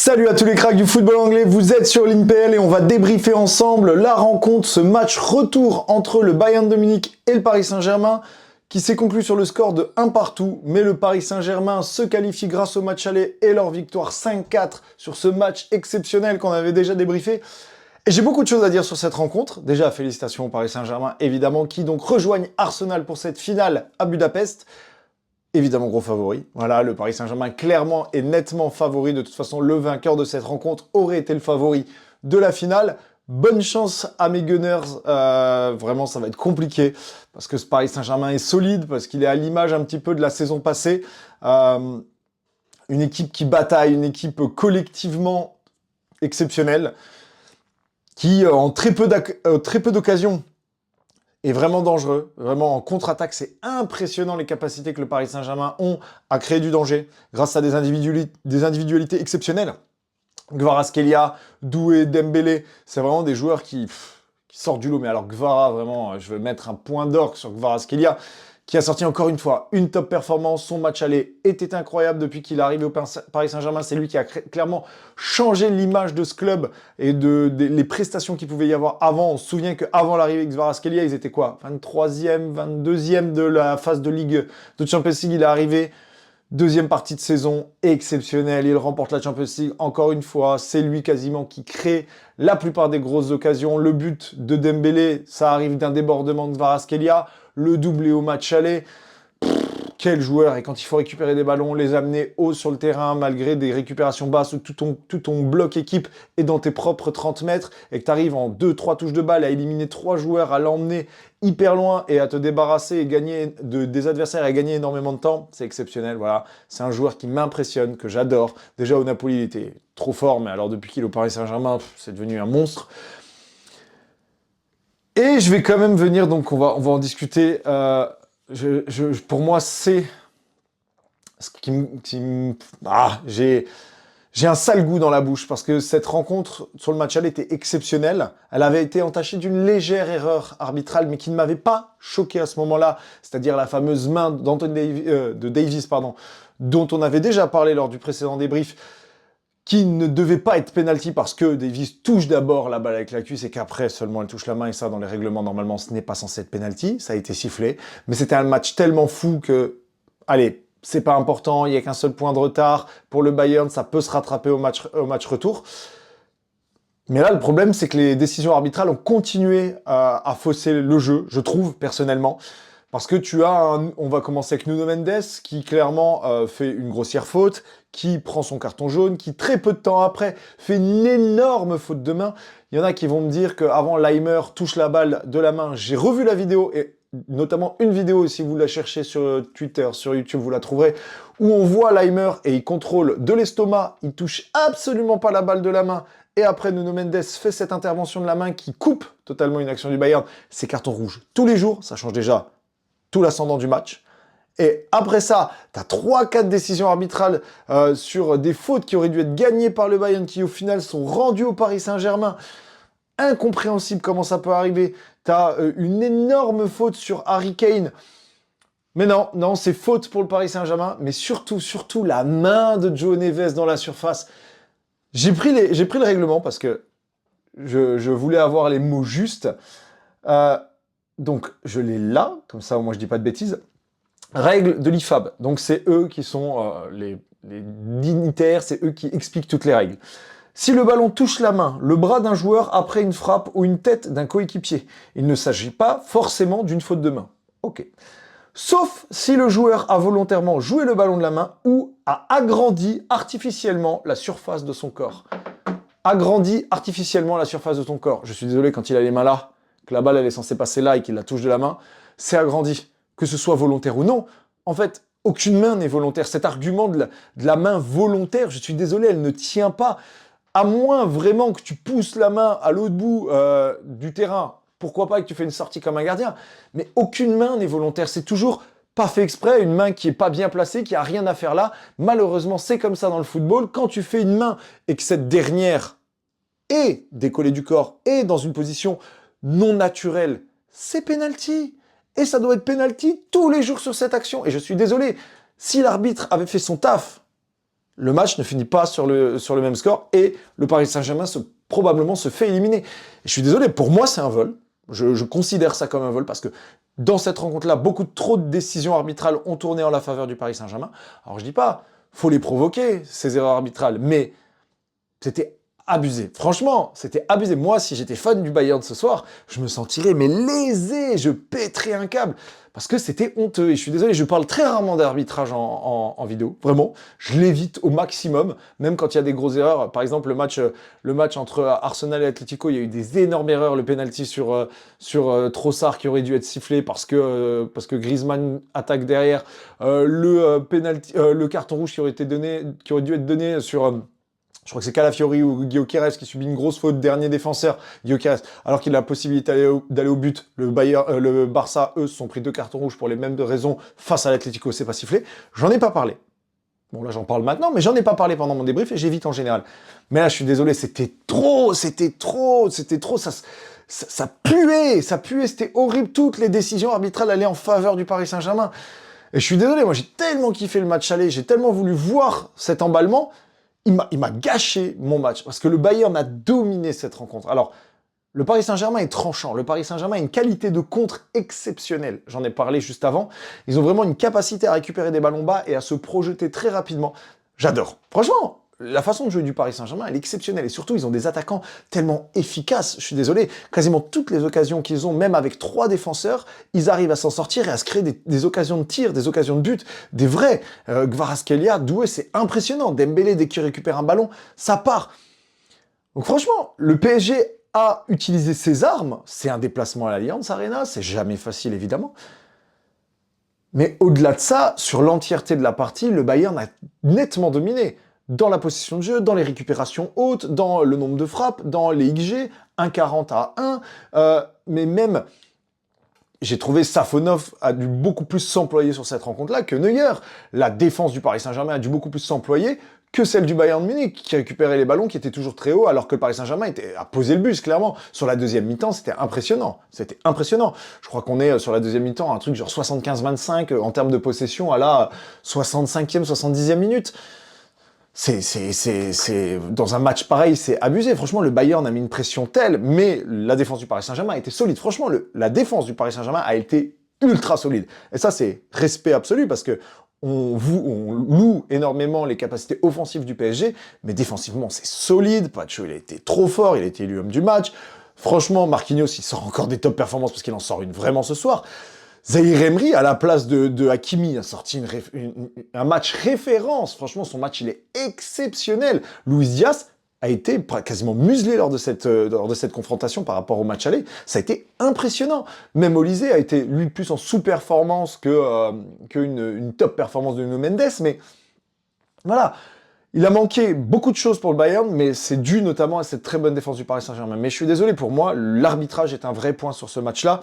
Salut à tous les cracks du football anglais, vous êtes sur l'INPL et on va débriefer ensemble la rencontre, ce match retour entre le Bayern de Munich et le Paris Saint-Germain qui s'est conclu sur le score de 1 partout, mais le Paris Saint-Germain se qualifie grâce au match aller et leur victoire 5-4 sur ce match exceptionnel qu'on avait déjà débriefé. Et j'ai beaucoup de choses à dire sur cette rencontre. Déjà, félicitations au Paris Saint-Germain, évidemment, qui donc rejoignent Arsenal pour cette finale à Budapest. Évidemment, gros favori. Voilà, le Paris Saint-Germain clairement et nettement favori. De toute façon, le vainqueur de cette rencontre aurait été le favori de la finale. Bonne chance à mes Gunners. Vraiment, ça va être compliqué parce que ce Paris Saint-Germain est solide, parce qu'il est à l'image un petit peu de la saison passée. Une équipe qui bataille, une équipe collectivement exceptionnelle, qui, en très peu d'occasions, est vraiment dangereux, vraiment en contre-attaque. C'est impressionnant les capacités que le Paris Saint-Germain ont à créer du danger grâce à des individualités exceptionnelles. Kvaratskhelia, Doué, Dembélé, c'est vraiment des joueurs qui sortent du lot. Mais alors Kvara, vraiment, je veux mettre un point d'orgue sur Kvaratskhelia, qui a sorti encore une fois une top performance. Son match aller était incroyable depuis qu'il est arrivé au Paris Saint-Germain. C'est lui qui a clairement changé l'image de ce club et les prestations qu'il pouvait y avoir avant. On se souvient qu'avant l'arrivée de Kvaratskhelia, ils étaient quoi, 23e, 22e de la phase de Ligue de Champions League. Il est arrivé, deuxième partie de saison exceptionnelle. Il remporte la Champions League encore une fois. C'est lui quasiment qui crée la plupart des grosses occasions. Le but de Dembélé, ça arrive d'un débordement de Kvaratskhelia. Le doublé au match aller. Quel joueur! Et quand il faut récupérer des ballons, les amener haut sur le terrain, malgré des récupérations basses où tout ton bloc équipe est dans tes propres 30 mètres et que tu arrives en 2-3 touches de balle à éliminer 3 joueurs, à l'emmener hyper loin et à te débarrasser et gagner des adversaires et à gagner énormément de temps, c'est exceptionnel. Voilà, c'est un joueur qui m'impressionne, que j'adore. Déjà au Napoli, il était trop fort, mais alors depuis qu'il est au Paris Saint-Germain, c'est devenu un monstre. Et je vais quand même venir, donc on va en discuter. Pour moi, c'est ce j'ai un sale goût dans la bouche parce que cette rencontre sur le match aller était exceptionnelle. Elle avait été entachée d'une légère erreur arbitrale, mais qui ne m'avait pas choqué à ce moment-là, c'est-à-dire la fameuse main de Davies, dont on avait déjà parlé lors du précédent débrief, qui ne devait pas être penalty parce que Davies touche d'abord la balle avec la cuisse et qu'après seulement elle touche la main, et ça dans les règlements normalement ce n'est pas censé être penalty, ça a été sifflé, mais c'était un match tellement fou que, allez, c'est pas important, il n'y a qu'un seul point de retard pour le Bayern, ça peut se rattraper au match retour. Mais là le problème c'est que les décisions arbitrales ont continué à fausser le jeu, je trouve personnellement. Parce que on va commencer avec Nuno Mendes, qui clairement fait une grossière faute, qui prend son carton jaune, qui très peu de temps après fait une énorme faute de main. Il y en a qui vont me dire qu'avant Laimer touche la balle de la main. J'ai revu la vidéo, et notamment une vidéo, si vous la cherchez sur Twitter, sur YouTube, vous la trouverez, où on voit Laimer et il contrôle de l'estomac, il touche absolument pas la balle de la main. Et après, Nuno Mendes fait cette intervention de la main qui coupe totalement une action du Bayern. C'est carton rouge tous les jours, ça change déjà tout l'ascendant du match. Et après ça, tu as 3-4 décisions arbitrales sur des fautes qui auraient dû être gagnées par le Bayern, qui au final sont rendues au Paris Saint-Germain. Incompréhensible comment ça peut arriver. Tu as une énorme faute sur Harry Kane. Mais non, c'est faute pour le Paris Saint-Germain. Mais surtout, la main de Joe Neves dans la surface. J'ai pris le règlement parce que je voulais avoir les mots justes. Donc, je l'ai là, comme ça, moi, je dis pas de bêtises. Règles de l'IFAB. Donc, c'est eux qui sont les dignitaires, c'est eux qui expliquent toutes les règles. Si le ballon touche la main, le bras d'un joueur après une frappe ou une tête d'un coéquipier, il ne s'agit pas forcément d'une faute de main. Ok. Sauf si le joueur a volontairement joué le ballon de la main ou a agrandi artificiellement la surface de son corps. Agrandi artificiellement la surface de ton corps. Je suis désolé, quand il a les mains là, que la balle elle est censée passer là et qu'il la touche de la main, c'est agrandi. Que ce soit volontaire ou non, en fait, aucune main n'est volontaire. Cet argument de la main volontaire, je suis désolé, elle ne tient pas. À moins vraiment que tu pousses la main à l'autre bout du terrain, pourquoi pas que tu fais une sortie comme un gardien, mais aucune main n'est volontaire. C'est toujours pas fait exprès, une main qui est pas bien placée, qui a rien à faire là. Malheureusement, c'est comme ça dans le football. Quand tu fais une main et que cette dernière est décollée du corps et dans une position non naturel, c'est penalty. Et ça doit être penalty tous les jours sur cette action. Et je suis désolé, si l'arbitre avait fait son taf le match ne finit pas sur le même score et le Paris Saint-Germain probablement se fait éliminer. Et je suis désolé, pour moi c'est un vol. Je considère ça comme un vol parce que dans cette rencontre-là, trop de décisions arbitrales ont tourné en la faveur du Paris Saint-Germain. Alors je dis pas, faut les provoquer, ces erreurs arbitrales, mais c'était abusé. Franchement, c'était abusé. Moi, si j'étais fan du Bayern ce soir, je me sentirais mais lésé, je pèterais un câble. Parce que c'était honteux. Et je suis désolé, je parle très rarement d'arbitrage en vidéo. Vraiment, je l'évite au maximum, même quand il y a des grosses erreurs. Par exemple, le match entre Arsenal et Atlético, il y a eu des énormes erreurs. Le penalty sur Trossard qui aurait dû être sifflé parce que Griezmann attaque derrière. Le carton rouge qui aurait dû être donné sur... je crois que c'est Calafiori ou Gyökeres qui subit une grosse faute, dernier défenseur, Gyökeres, alors qu'il a la possibilité d'aller au but. Le Barça, eux, se sont pris 2 cartons rouges pour les mêmes raisons face à l'Atlético, c'est pas sifflé. J'en ai pas parlé. Bon, là, j'en parle maintenant, mais j'en ai pas parlé pendant mon débrief et j'évite en général. Mais là, je suis désolé, c'était trop, ça puait, c'était horrible. Toutes les décisions arbitrales allaient en faveur du Paris Saint-Germain. Et je suis désolé, moi, j'ai tellement kiffé le match aller, j'ai tellement voulu voir cet emballement. Il m'a gâché mon match, parce que le Bayern a dominé cette rencontre. Alors, le Paris Saint-Germain est tranchant, le Paris Saint-Germain a une qualité de contre exceptionnelle. J'en ai parlé juste avant. Ils ont vraiment une capacité à récupérer des ballons bas et à se projeter très rapidement. J'adore. Franchement, la façon de jouer du Paris Saint-Germain, elle est exceptionnelle. Et surtout, ils ont des attaquants tellement efficaces. Je suis désolé, quasiment toutes les occasions qu'ils ont, même avec 3 défenseurs, ils arrivent à s'en sortir et à se créer des occasions de tir, des occasions de but, des vrais. Kvaratskhelia, Doué, c'est impressionnant. Dembélé, dès qu'il récupère un ballon, ça part. Donc franchement, le PSG a utilisé ses armes. C'est un déplacement à l'Allianz Arena, c'est jamais facile évidemment. Mais au-delà de ça, sur l'entièreté de la partie, le Bayern a nettement dominé. Dans la possession de jeu, dans les récupérations hautes, dans le nombre de frappes, dans les XG, 1,40 à 1, mais même, j'ai trouvé Safonov a dû beaucoup plus s'employer sur cette rencontre-là que Neuer. La défense du Paris Saint-Germain a dû beaucoup plus s'employer que celle du Bayern Munich, qui récupérait les ballons qui étaient toujours très hauts, alors que le Paris Saint-Germain a posé le bus, clairement. Sur la deuxième mi-temps, c'était impressionnant. C'était impressionnant. Je crois qu'on est sur la deuxième mi-temps, un truc genre 75-25 en termes de possession à la 65e, 70e minute. Dans un match pareil, c'est abusé. Franchement, le Bayern a mis une pression telle, mais la défense du Paris Saint-Germain a été solide. Franchement, la défense du Paris Saint-Germain a été ultra solide. Et ça, c'est respect absolu parce que on loue énormément les capacités offensives du PSG, mais défensivement, c'est solide. Pacho, il a été trop fort, il a été élu homme du match. Franchement, Marquinhos, il sort encore des top performances parce qu'il en sort une vraiment ce soir. Zahir Emery, à la place de Hakimi, a sorti un match référence. Franchement, son match, il est exceptionnel. Luis Diaz a été quasiment muselé lors de cette confrontation par rapport au match aller. Ça a été impressionnant. Même Olysée a été, lui, plus en sous-performance qu'une top performance de Nuno Mendes. Mais voilà, il a manqué beaucoup de choses pour le Bayern, mais c'est dû notamment à cette très bonne défense du Paris Saint-Germain. Mais je suis désolé, pour moi, l'arbitrage est un vrai point sur ce match-là.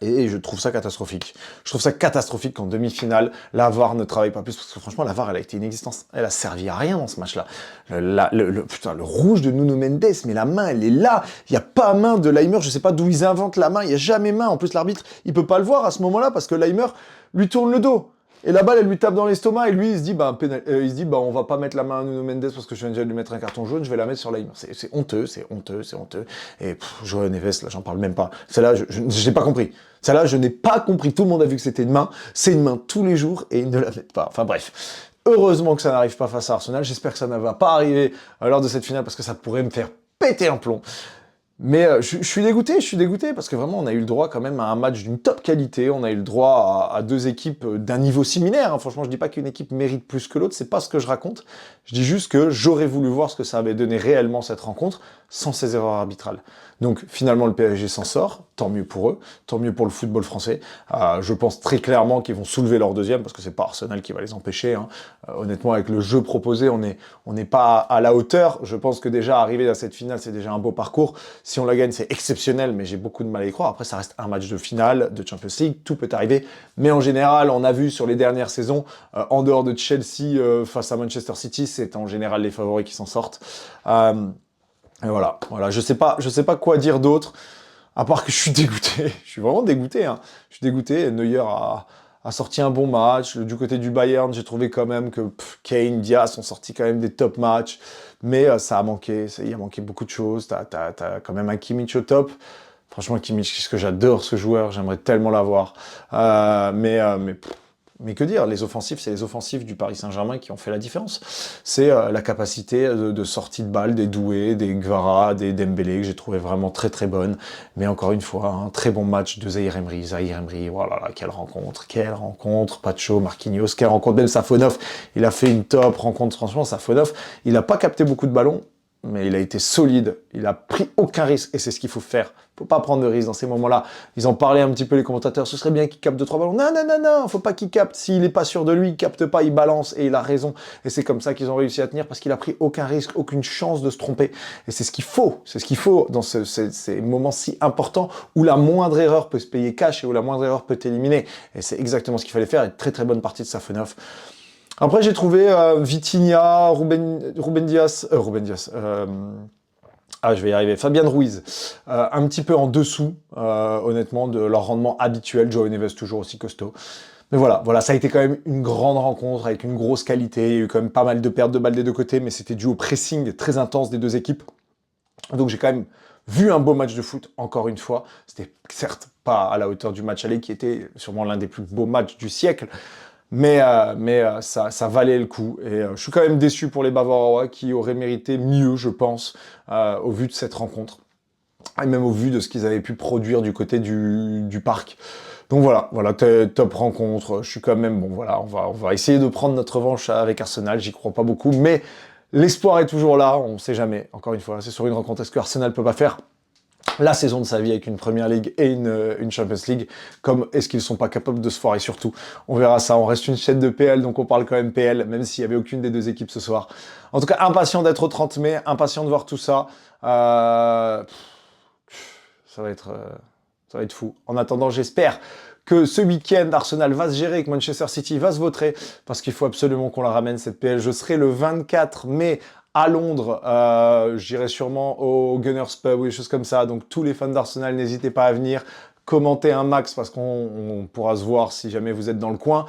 Et je trouve ça catastrophique. Je trouve ça catastrophique qu'en demi-finale, la VAR ne travaille pas plus, parce que franchement, la VAR, elle a été inexistante. Elle a servi à rien dans ce match-là. Le rouge de Nuno Mendes, mais la main, elle est là. Il n'y a pas main de Laimer, je sais pas d'où ils inventent la main, il n'y a jamais main. En plus, l'arbitre, il peut pas le voir à ce moment-là, parce que Laimer lui tourne le dos. Et la balle, elle lui tape dans l'estomac, et lui, il se dit, on va pas mettre la main à Nuno Mendes parce que je viens déjà de lui mettre un carton jaune, je vais la mettre sur Laimer. C'est honteux, c'est honteux, c'est honteux. Et João Neves, là, j'en parle même pas. Celle-là, je n'ai pas compris. Celle-là, je n'ai pas compris. Tout le monde a vu que c'était une main. C'est une main tous les jours, et ils ne la mettent pas. Enfin bref. Heureusement que ça n'arrive pas face à Arsenal. J'espère que ça ne va pas arriver lors de cette finale, parce que ça pourrait me faire péter un plomb. Mais je suis dégoûté, parce que vraiment, on a eu le droit quand même à un match d'une top qualité, on a eu le droit à 2 équipes d'un niveau similaire, hein. Franchement, je dis pas qu'une équipe mérite plus que l'autre, c'est pas ce que je raconte, je dis juste que j'aurais voulu voir ce que ça avait donné réellement cette rencontre, sans ces erreurs arbitrales. Donc finalement, le PSG s'en sort, tant mieux pour eux, tant mieux pour le football français. Je pense très clairement qu'ils vont soulever leur deuxième, parce que c'est pas Arsenal qui va les empêcher, hein. Honnêtement, avec le jeu proposé, on n'est pas à la hauteur. Je pense que déjà, arriver à cette finale, c'est déjà un beau parcours. Si on la gagne, c'est exceptionnel, mais j'ai beaucoup de mal à y croire. Après, ça reste un match de finale de Champions League, tout peut arriver. Mais en général, on a vu sur les dernières saisons, en dehors de Chelsea face à Manchester City, c'est en général les favoris qui s'en sortent. Et voilà, je sais pas quoi dire d'autre, à part que je suis dégoûté. Je suis vraiment dégoûté, hein. Je suis dégoûté. Neuer a sorti un bon match. Du côté du Bayern, j'ai trouvé quand même que Kane, Diaz ont sorti quand même des top matchs. Mais ça a manqué, il a manqué beaucoup de choses. T'as quand même un Kimmich au top. Franchement, Kimmich, qu'est-ce que j'adore ce joueur, j'aimerais tellement l'avoir. Mais que dire, les offensifs, c'est les offensifs du Paris Saint-Germain qui ont fait la différence. C'est la capacité de sortie de balle des Doué, des Gvara, des Dembélé, que j'ai trouvé vraiment très très bonne. Mais encore une fois, un très bon match de Zahir Emery, voilà, quelle rencontre, Pacho, Marquinhos, quelle rencontre, même Safonov, il a fait une top rencontre, franchement, Safonov, il n'a pas capté beaucoup de ballons, mais il a été solide, il a pris aucun risque, et c'est ce qu'il faut faire. Faut pas prendre de risque dans ces moments-là. Ils en parlaient un petit peu les commentateurs, ce serait bien qu'il capte 2-3 ballons. Non, faut pas qu'il capte. S'il est pas sûr de lui, il capte pas, il balance, et il a raison. Et c'est comme ça qu'ils ont réussi à tenir, parce qu'il a pris aucun risque, aucune chance de se tromper. Et c'est ce qu'il faut dans ces moments si importants, où la moindre erreur peut se payer cash, et où la moindre erreur peut t'éliminer. Et c'est exactement ce qu'il fallait faire, et très très bonne partie de Safonov. Après, j'ai trouvé Vitinha, Ruben Dias, je vais y arriver. Fabian Ruiz, un petit peu en dessous, honnêtement, de leur rendement habituel. Joao Neves toujours aussi costaud. Mais voilà, ça a été quand même une grande rencontre avec une grosse qualité. Il y a eu quand même pas mal de pertes de balles des deux côtés, mais c'était dû au pressing très intense des deux équipes. Donc j'ai quand même vu un beau match de foot, encore une fois. C'était certes pas à la hauteur du match aller, qui était sûrement l'un des plus beaux matchs du siècle. Mais ça valait le coup. Et je suis quand même déçu pour les Bavarois qui auraient mérité mieux, je pense, au vu de cette rencontre. Et même au vu de ce qu'ils avaient pu produire du côté du parc. Donc voilà, top rencontre. Je suis quand même, bon voilà, on va essayer de prendre notre revanche avec Arsenal. J'y crois pas beaucoup, mais l'espoir est toujours là. On sait jamais. Encore une fois, c'est sur une rencontre. Est-ce que Arsenal peut pas faire la saison de sa vie avec une Premier League et une Champions League, comme est-ce qu'ils sont pas capables de se foirer surtout. On verra ça, on reste une chaîne de PL, donc on parle quand même PL, même s'il y avait aucune des deux équipes ce soir. En tout cas, impatient d'être au 30 mai, impatient de voir tout ça. Ça va être fou. En attendant, j'espère que ce week-end, Arsenal va se gérer, que Manchester City va se vautrer, parce qu'il faut absolument qu'on la ramène, cette PL. Je serai le 24 mai à Londres, j'irai sûrement au Gunners Pub ou des choses comme ça. Donc tous les fans d'Arsenal, n'hésitez pas à venir, commenter un max, parce qu'on pourra se voir si jamais vous êtes dans le coin.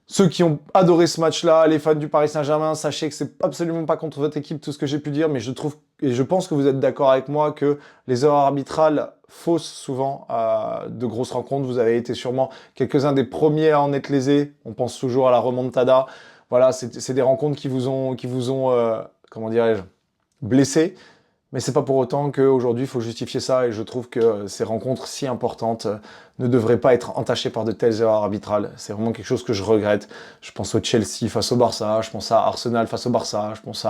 Ceux qui ont adoré ce match-là, les fans du Paris Saint-Germain, sachez que c'est absolument pas contre votre équipe tout ce que j'ai pu dire, mais je trouve, et je pense que vous êtes d'accord avec moi, que les erreurs arbitrales faussent souvent de grosses rencontres. Vous avez été sûrement quelques-uns des premiers à en être lésés. On pense toujours à la remontada. Voilà, c'est des rencontres qui vous ont comment dirais-je, blessé. Mais c'est pas pour autant qu'aujourd'hui, il faut justifier ça, et je trouve que ces rencontres si importantes ne devraient pas être entachées par de telles erreurs arbitrales. C'est vraiment quelque chose que je regrette. Je pense au Chelsea face au Barça, je pense à Arsenal face au Barça, je pense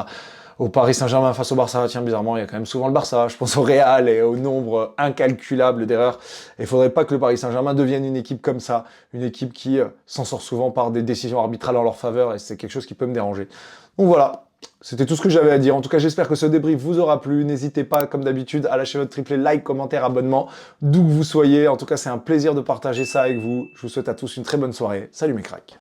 au Paris Saint-Germain face au Barça. Tiens, bizarrement, il y a quand même souvent le Barça. Je pense au Real et au nombre incalculable d'erreurs. Et il faudrait pas que le Paris Saint-Germain devienne une équipe comme ça, une équipe qui s'en sort souvent par des décisions arbitrales en leur faveur, et c'est quelque chose qui peut me déranger. Donc voilà. C'était tout ce que j'avais à dire. En tout cas, j'espère que ce débrief vous aura plu. N'hésitez pas, comme d'habitude, à lâcher votre triplé like, commentaire, abonnement, d'où que vous soyez. En tout cas, c'est un plaisir de partager ça avec vous. Je vous souhaite à tous une très bonne soirée. Salut mes cracks.